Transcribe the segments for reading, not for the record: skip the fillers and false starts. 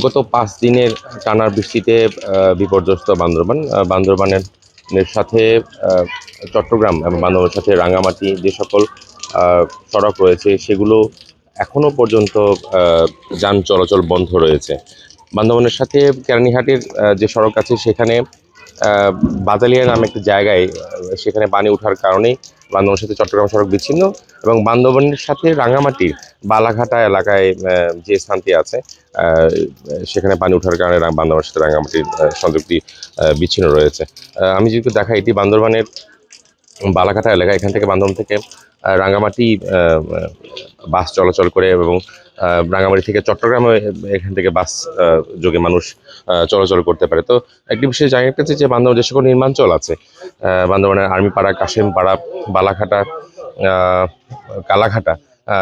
বিগত ৫ দিনের টানা বৃষ্টিতে বিপর্যস্ত বান্দরবান। বান্দরবানের সাথে চট্টগ্রাম এবং বান্দরবানের সাথে রাঙামাটি যে সকল সড়ক রয়েছে সেগুলো এখনো পর্যন্ত যান চলাচল বন্ধ রয়েছে। বান্দরবানের সাথে কেরানীহাটের যে সড়ক আছে সেখানে বাজালিয়া নামে একটি জায়গায় সেখানে পানি ওঠার কারণেই বান্দরবানের সাথে চট্টগ্রাম সড়ক বিচ্ছিন্ন, এবং বান্দরবানের সাথে রাঙামাটির বালাঘাটা এলাকায় যে স্থানটি আছে সেখানে পানি ওঠার কারণে বান্দরবানের সাথে রাঙামাটির সংযোগটি বিচ্ছিন্ন রয়েছে। আমি যদি দেখাই, এটি বান্দরবানের বালাঘাটা এলাকা। এখান থেকে বান্দরবান থেকে রাঙামাটি বাস চলাচল করে, এবং রাঙামাটি থেকে চট্টগ্রামে এখান থেকে বাস যোগে মানুষ চলাচল করতে পারে। তো একটি বিষয় জানার কাছে যে বান্দরবান যে সকল নির্মাঞ্চল আছে, বান্দরবানের আর্মিপাড়া, কাশিমপাড়া, বালাঘাটা, কালাঘাটা,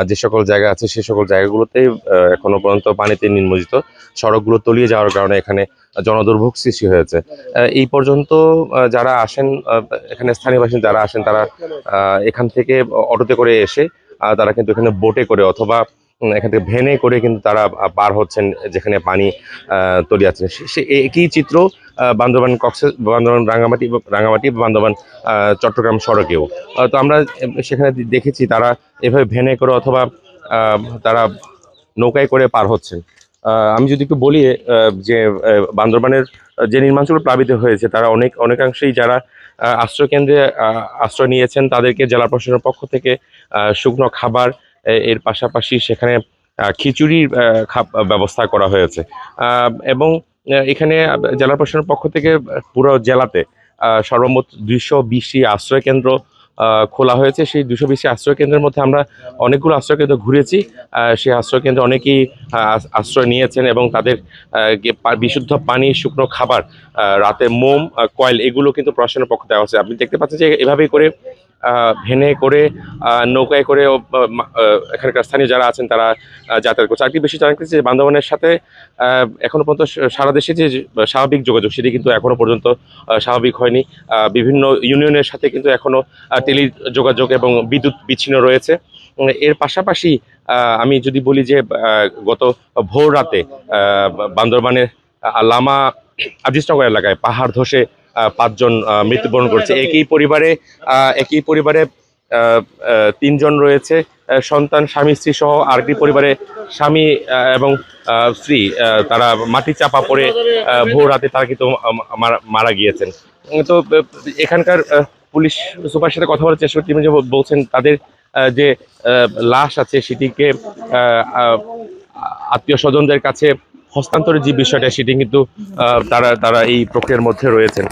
যে সকল জায়গা আছে সে সকল জায়গাগুলোতে এখনো পর্যন্ত পানিতে নিমজ্জিত, সড়কগুলো তলিয়ে যাওয়ার কারণে এখানে জনদুর্ভোগ সৃষ্টি হয়েছে। এই পর্যন্ত যারা আসেন, এখানে স্থানীয় বাসিন্দা যারা আসেন, তারা এখান থেকে অটোতে করে এসে তারা কিন্তু এখানে বোটে করে অথবা এখান থেকে ভ্যানে করে কিন্তু তারা পার হচ্ছেন যেখানে পানি তলিয়ে আছে। সে একই চিত্র বান্দরবান বান্দরবান রাঙামাটি বান্দরবান চট্টগ্রাম সড়কেও। তো আমরা সেখানে দেখেছি তারা এভাবে ভ্যানে করে অথবা তারা নৌকায় করে পার হচ্ছেন। আমি যদি একটু বলি যে বান্দরবানের যে নির্মাঞ্চল প্লাবিত হয়েছে, তারা অনেকাংশেই যারা আশ্রয়কেন্দ্রে আশ্রয় নিয়েছেন তাদেরকে জেলা প্রশাসনের পক্ষ থেকে শুকনো খাবার, এর পাশাপাশি সেখানে খিচুড়ির ব্যবস্থা করা হয়েছে। এবং এখানে জেলা প্রশাসনের পক্ষ থেকে পুরো জেলাতে সর্বমোট 220টি আশ্রয়কেন্দ্র খোলা হয়েছে। সেই 220টি আশ্রয়কেন্দ্রের মধ্যে আমরা অনেকগুলো আশ্রয়কেন্দ্র ঘুরেছি। সেই আশ্রয়কেন্দ্রে অনেকেই আশ্রয় নিয়েছেন, এবং তাদের বিশুদ্ধ পানি, শুকনো খাবার, রাতে মোম, কয়েল এগুলো কিন্তু প্রশাসনের পক্ষ দেওয়া হচ্ছে। আপনি দেখতে পাচ্ছেন যে এভাবেই করে ভ্যানে করে, নৌকায় করে এখানকার স্থানীয় যারা আছেন তারা যাতায়াত করছে। আরেকটি বিষয় জানা গেছে যে বান্দরবানের সাথে এখনো পর্যন্ত সারা দেশে যে স্বাভাবিক যোগাযোগ সেটি কিন্তু এখনো পর্যন্ত স্বাভাবিক হয়নি। বিভিন্ন ইউনিয়নের সাথে কিন্তু এখনো টেলি যোগাযোগ এবং বিদ্যুৎ বিচ্ছিন্ন রয়েছে। এর পাশাপাশি আমি যদি বলি যে গত ভোর রাতে বান্দরবানের লামা আজিজনগর এলাকায় পাহাড় ধসে 5 জন মৃত্যুবরণ করেছে। একই পরিবারে 3 জন রয়েছে সন্তান, স্বামী স্ত্রী সহ। আরেকটি পরিবারে স্বামী এবং স্ত্রী তারা মাটি চাপা পড়ে ভোর রাতে তারা কিন্তু মারা গিয়েছেন। তো এখানকার পুলিশ সুপারের সাথে কথা বলার চেষ্টা করছি, তিনি যে বলছেন তাদের যে লাশ আছে সেটিকে আত্মীয় স্বজনদের কাছে হস্তান্তরের যে বিষয়টা সেটি কিন্তু তারা এই প্রক্রিয়ার মধ্যে রয়েছেন।